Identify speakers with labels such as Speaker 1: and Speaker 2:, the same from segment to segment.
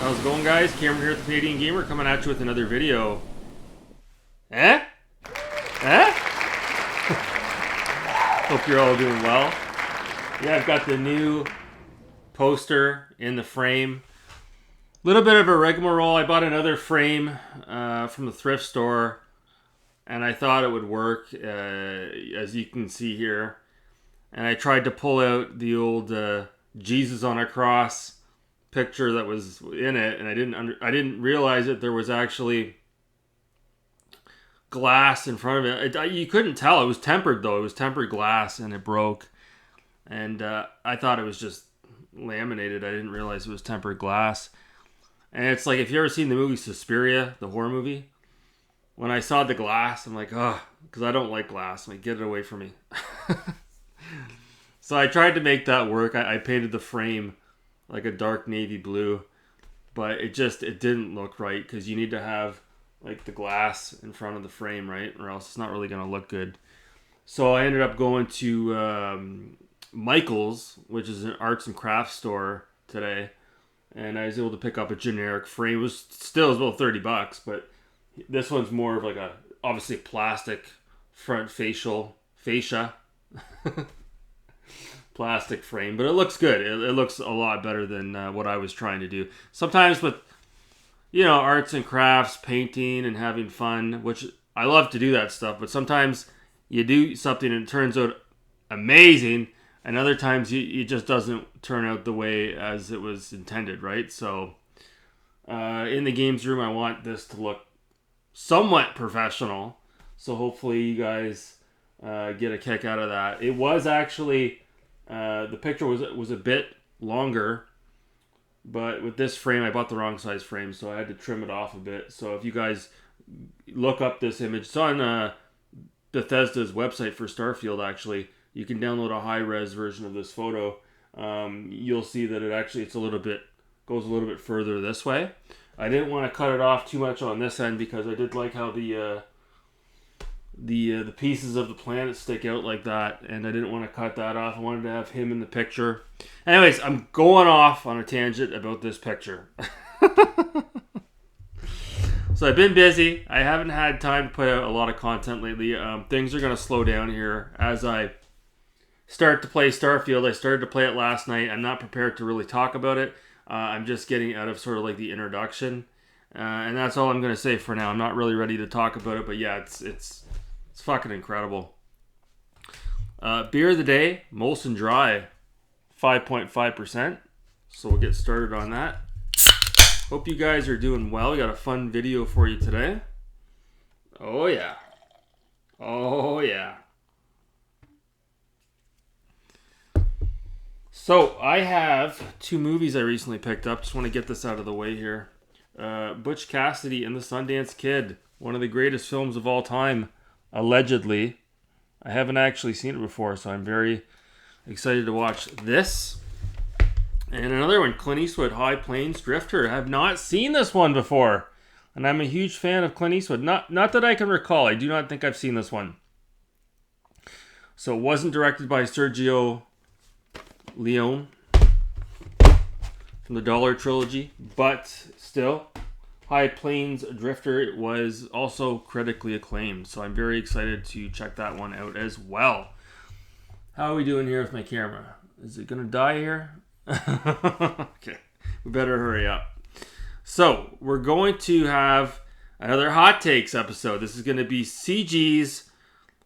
Speaker 1: How's it going, guys? Cameron here at the Canadian Gamer coming at you with another video. Eh? Eh? Hope you're all doing well. Yeah, I've got the new poster in the frame. Little bit of a rigmarole. I bought another frame from the thrift store, and I thought it would work, as you can see here. And I tried to pull out the old Jesus on a cross picture that was in it, and I didn't realize that there was actually glass in front of it. You couldn't tell. It was tempered though. It was tempered glass, and it broke. And I thought it was just laminated. I didn't realize it was tempered glass. And it's like, if you ever seen the movie Suspiria, the horror movie, when I saw the glass, I'm like, oh, because I don't like glass. I'm like, get it away from me. So I tried to make that work. I painted the frame like a dark navy blue, but it didn't look right, because you need to have like the glass in front of the frame, right? Or else it's not really going to look good. So I ended up going to Michael's, which is an arts and crafts store today, and I was able to pick up a generic frame. It was about $30, but this one's more of like a, obviously, plastic front fascia plastic frame, but it looks good. It looks a lot better than what I was trying to do. Sometimes with, arts and crafts, painting and having fun, which I love to do that stuff, but sometimes you do something and it turns out amazing, and other times it just doesn't turn out the way as it was intended, right? So in the games room, I want this to look somewhat professional, so hopefully you guys get a kick out of that. It was actually the picture was a bit longer, but with this frame, I bought the wrong size frame, so I had to trim it off a bit. So if you guys look up this image, it's on Bethesda's website for Starfield. Actually, you can download a high-res version of this photo. You'll see that it's a little bit goes a little bit further this way. I didn't want to cut it off too much on this end, because I did like how the pieces of the planet stick out like that, and I didn't want to cut that off. I wanted to have him in the picture. Anyways, I'm going off on a tangent about this picture. So I've been busy. I haven't had time to put out a lot of content lately. Things are going to slow down here as I start to play Starfield. I started to play it last night. I'm not prepared to really talk about it. I'm just getting out of sort of like the introduction. And that's all I'm going to say for now. I'm not really ready to talk about it, but yeah, it's fucking incredible. Beer of the day, Molson Dry, 5.5%. So we'll get started on that. Hope you guys are doing well. We got a fun video for you today. Oh yeah. Oh yeah. So I have two movies I recently picked up. Just want to get this out of the way here. Butch Cassidy and the Sundance Kid, one of the greatest films of all time. Allegedly. I haven't actually seen it before, so I'm very excited to watch this. And another one, Clint Eastwood, High Plains Drifter. I have not seen this one before, and I'm a huge fan of Clint Eastwood. Not that I can recall. I do not think I've seen this one. So it wasn't directed by Sergio Leone from the Dollar Trilogy, but still, High Plains Drifter was also critically acclaimed, so I'm very excited to check that one out as well. How are we doing here with my camera? Is it going to die here? Okay, we better hurry up. So, we're going to have another Hot Takes episode. This is going to be CG's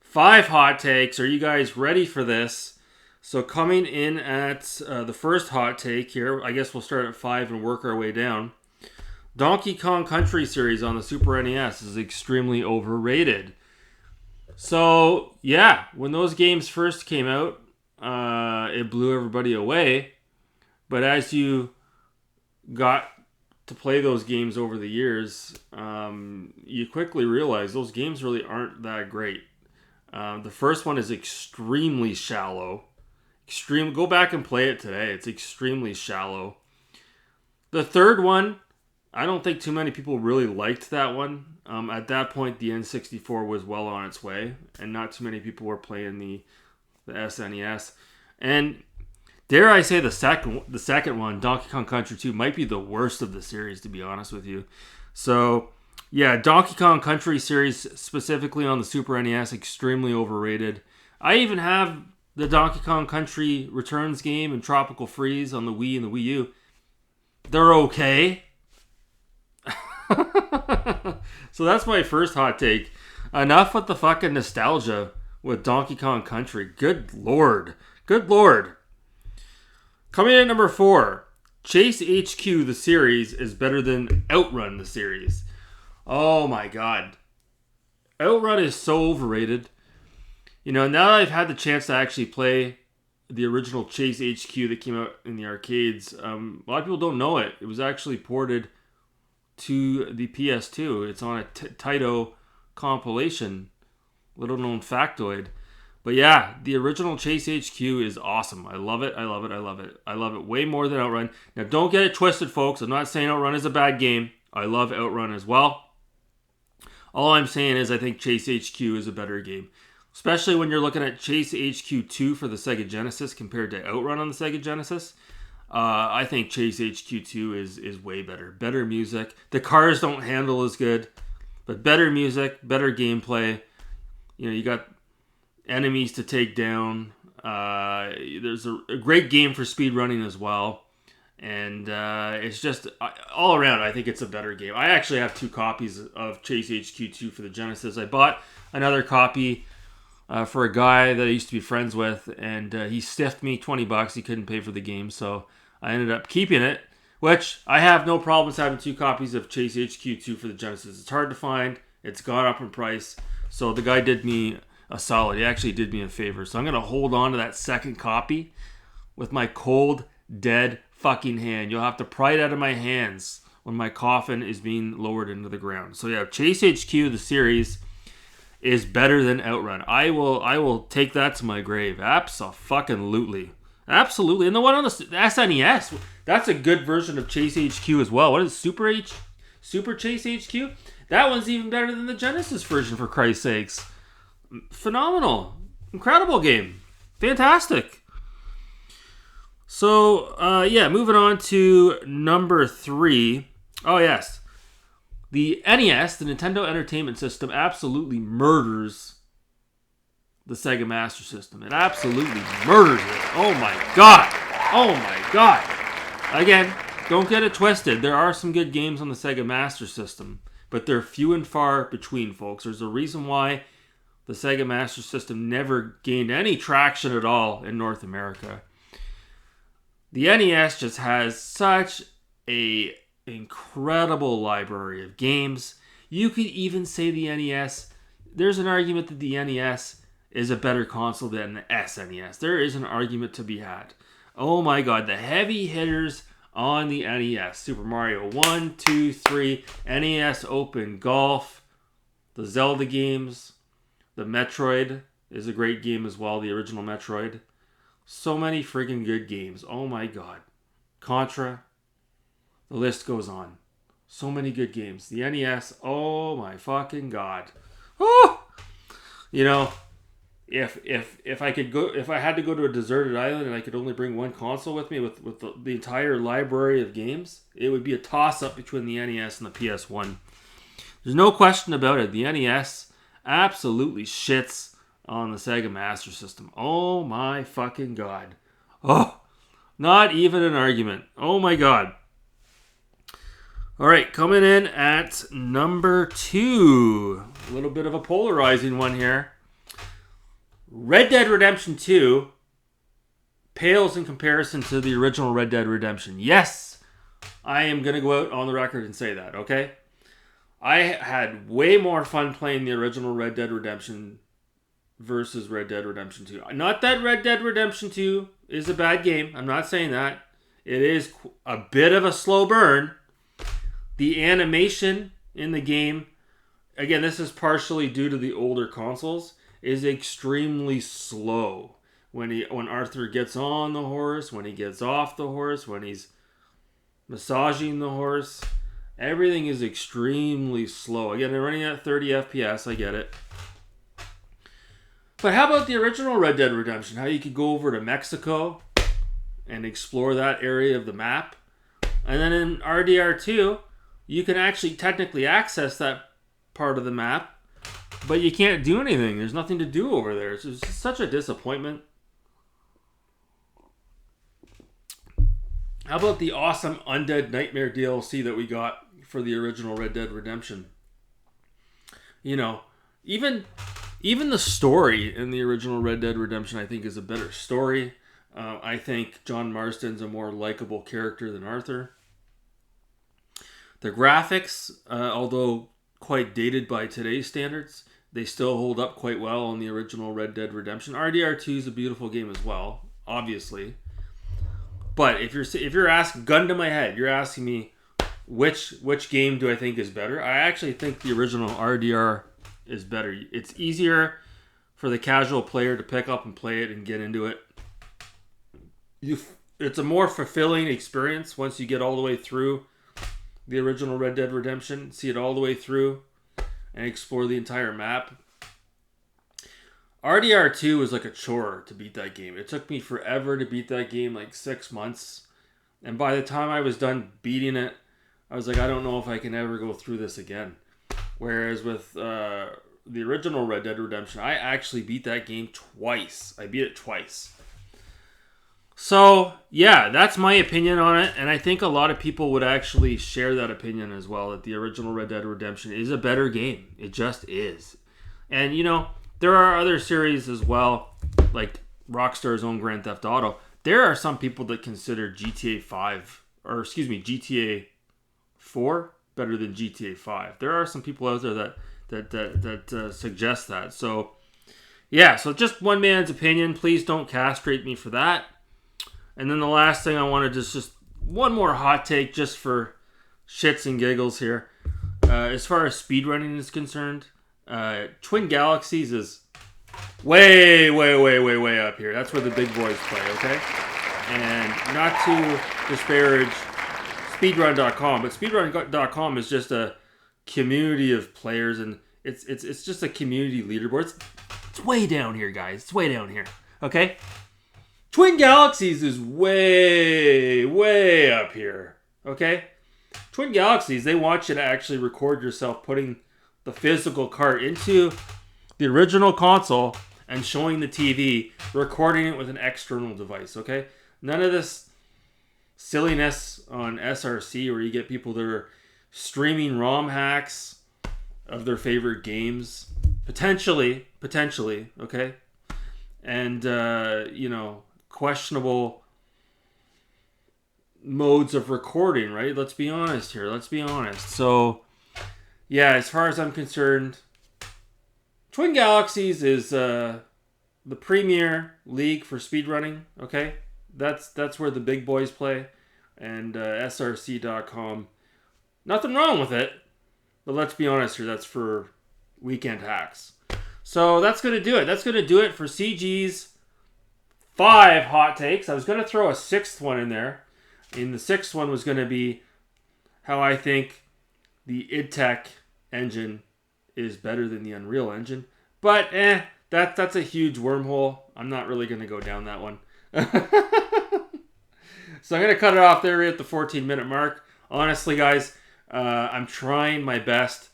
Speaker 1: 5 Hot Takes. Are you guys ready for this? So, coming in at the first Hot Take here, I guess we'll start at 5 and work our way down. Donkey Kong Country series on the Super NES is extremely overrated. So, yeah, when those games first came out, it blew everybody away. But as you got to play those games over the years, you quickly realize those games really aren't that great. The first one is extremely shallow. Go back and play it today. It's extremely shallow. The third one, I don't think too many people really liked that one. At that point, the N64 was well on its way, and not too many people were playing the SNES. And Dare I say the second one, Donkey Kong Country 2, might be the worst of the series, to be honest with you. So, yeah, Donkey Kong Country series, specifically on the Super NES, extremely overrated. I even have the Donkey Kong Country Returns game and Tropical Freeze on the Wii and the Wii U. They're okay. So that's my first hot take. Enough with the fucking nostalgia with Donkey Kong Country. Good lord. Good lord. Coming in at number 4, Chase HQ, the series, is better than Outrun, the series. Oh my god. Outrun is so overrated. You know, now that I've had the chance to actually play the original Chase HQ that came out in the arcades, a lot of people don't know it. It was actually ported to the PS2. It's on a Taito compilation. Little known factoid. But yeah, the original Chase HQ is awesome. I love it. I love it. I love it. I love it way more than Outrun. Now, don't get it twisted, folks. I'm not saying Outrun is a bad game. I love Outrun as well. All I'm saying is I think Chase HQ is a better game. Especially when you're looking at Chase HQ 2 for the Sega Genesis compared to Outrun on the Sega Genesis. I think Chase HQ 2 is way better. Better music. The cars don't handle as good. But better music, better gameplay. You know, you got enemies to take down. There's a great game for speedrunning as well. And it's just, all around, I think it's a better game. I actually have 2 copies of Chase HQ 2 for the Genesis. I bought another copy for a guy that I used to be friends with, and he stiffed me $20. He couldn't pay for the game, so I ended up keeping it, which I have no problems having 2 copies of Chase HQ 2 for the Genesis. It's hard to find. It's gone up in price. So the guy did me a solid. He actually did me a favor. So I'm going to hold on to that second copy with my cold, dead fucking hand. You'll have to pry it out of my hands when my coffin is being lowered into the ground. So yeah, Chase HQ, the series, is better than Outrun. I will take that to my grave. Abso-fucking-lutely. Absolutely. And the one on the SNES, that's a good version of Chase HQ as well. What is it? Super Chase HQ? That one's even better than the Genesis version, for Christ's sakes. Phenomenal. Incredible game. Fantastic. So, yeah, moving on to number 3. Oh, yes. The NES, the Nintendo Entertainment System, absolutely murders the Sega Master System. It absolutely murders it. Oh my god. Oh my god. Again, don't get it twisted. There are some good games on the Sega Master System, but they're few and far between, folks. There's a reason why the Sega Master System never gained any traction at all in North America. The NES just has such a incredible library of games. You could even say the NES, there's an argument that the NES is a better console than the SNES. There is an argument to be had. Oh my god, the heavy hitters on the NES. Super Mario 1, 2, 3, NES Open Golf, the Zelda games, the Metroid is a great game as well, the original Metroid. So many friggin' good games. Oh my god. Contra. The list goes on. So many good games. The NES. Oh my fucking god. Oh! You know, if I could go, if I had to go to a deserted island and I could only bring one console with me with the entire library of games, it would be a toss-up between the NES and the PS1. There's no question about it. The NES absolutely shits on the Sega Master System. Oh my fucking god. Oh, not even an argument. Oh my god. Alright, coming in at number 2. A little bit of a polarizing one here. Red Dead Redemption 2 pales in comparison to the original Red Dead Redemption. Yes, I am going to go out on the record and say that, okay? I had way more fun playing the original Red Dead Redemption versus Red Dead Redemption 2. Not that Red Dead Redemption 2 is a bad game. I'm not saying that. It is a bit of a slow burn. The animation in the game, again, this is partially due to the older consoles, is extremely slow. When Arthur gets on the horse, when he gets off the horse, when he's massaging the horse, everything is extremely slow. Again, they're running at 30 FPS, I get it. But how about the original Red Dead Redemption? How you could go over to Mexico and explore that area of the map. And then in RDR2, you can actually technically access that part of the map, but you can't do anything. There's nothing to do over there. It's just such a disappointment. How about the awesome Undead Nightmare DLC that we got for the original Red Dead Redemption? You know, even the story in the original Red Dead Redemption, I think, is a better story. I think John Marston's a more likable character than Arthur. The graphics, although quite dated by today's standards, they still hold up quite well on the original Red Dead Redemption. RDR2 is a beautiful game as well, obviously. But if you're asking, gun to my head, you're asking me which game do I think is better? I actually think the original RDR is better. It's easier for the casual player to pick up and play it and get into it. It's a more fulfilling experience once you get all the way through the original Red Dead Redemption, see it all the way through, and explore the entire map. RDR2 was like a chore to beat that game. It took me forever to beat that game, like 6 months. And by the time I was done beating it, I was like, I don't know if I can ever go through this again. Whereas with the original Red Dead Redemption, I actually beat that game twice. I beat it twice. So, yeah, that's my opinion on it. And I think a lot of people would actually share that opinion as well, that the original Red Dead Redemption is a better game. It just is. And, you know, there are other series as well, like Rockstar's own Grand Theft Auto. There are some people that consider GTA 4 better than GTA 5. There are some people out there that suggest that. So, yeah, so just one man's opinion. Please don't castrate me for that. And then the last thing I wanted is just one more hot take just for shits and giggles here. As far as speedrunning is concerned, Twin Galaxies is way up here. That's where the big boys play, okay? And not to disparage speedrun.com, but speedrun.com is just a community of players, and it's just a community leaderboard. It's way down here, guys. It's way down here, okay? Twin Galaxies is way up here, okay? Twin Galaxies, they want you to actually record yourself putting the physical cart into the original console and showing the TV, recording it with an external device, okay? None of this silliness on SRC where you get people that are streaming ROM hacks of their favorite games. Potentially, okay? And, you know, questionable modes of recording, right? Let's be honest here. So, yeah, as far as I'm concerned, Twin Galaxies is the premier league for speedrunning, okay? That's where the big boys play. And SRC.com, nothing wrong with it. But let's be honest here, that's for weekend hacks. So that's going to do it. That's going to do it for CG's 5 hot takes. I was going to throw a 6th one in there. And the 6th one was going to be how I think the idTech engine is better than the Unreal Engine. But, that's a huge wormhole. I'm not really going to go down that one. So I'm going to cut it off there at the 14-minute mark. Honestly, guys, I'm trying my best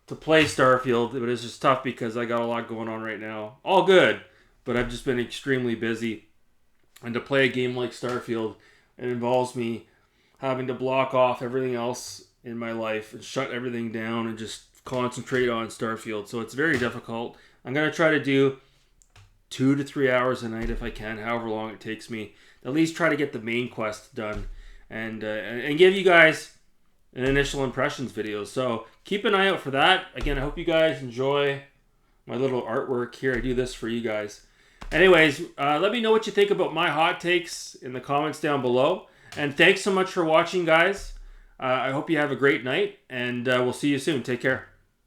Speaker 1: to play Starfield, but it's just tough because I got a lot going on right now. All good, but I've just been extremely busy. And to play a game like Starfield, it involves me having to block off everything else in my life and shut everything down and just concentrate on Starfield. So it's very difficult. I'm going to try to do 2 to 3 hours a night if I can, however long it takes me. At least try to get the main quest done and give you guys an initial impressions video. So keep an eye out for that. Again, I hope you guys enjoy my little artwork here. I do this for you guys. Anyways, let me know what you think about my hot takes in the comments down below. And thanks so much for watching, guys. I hope you have a great night, and we'll see you soon. Take care.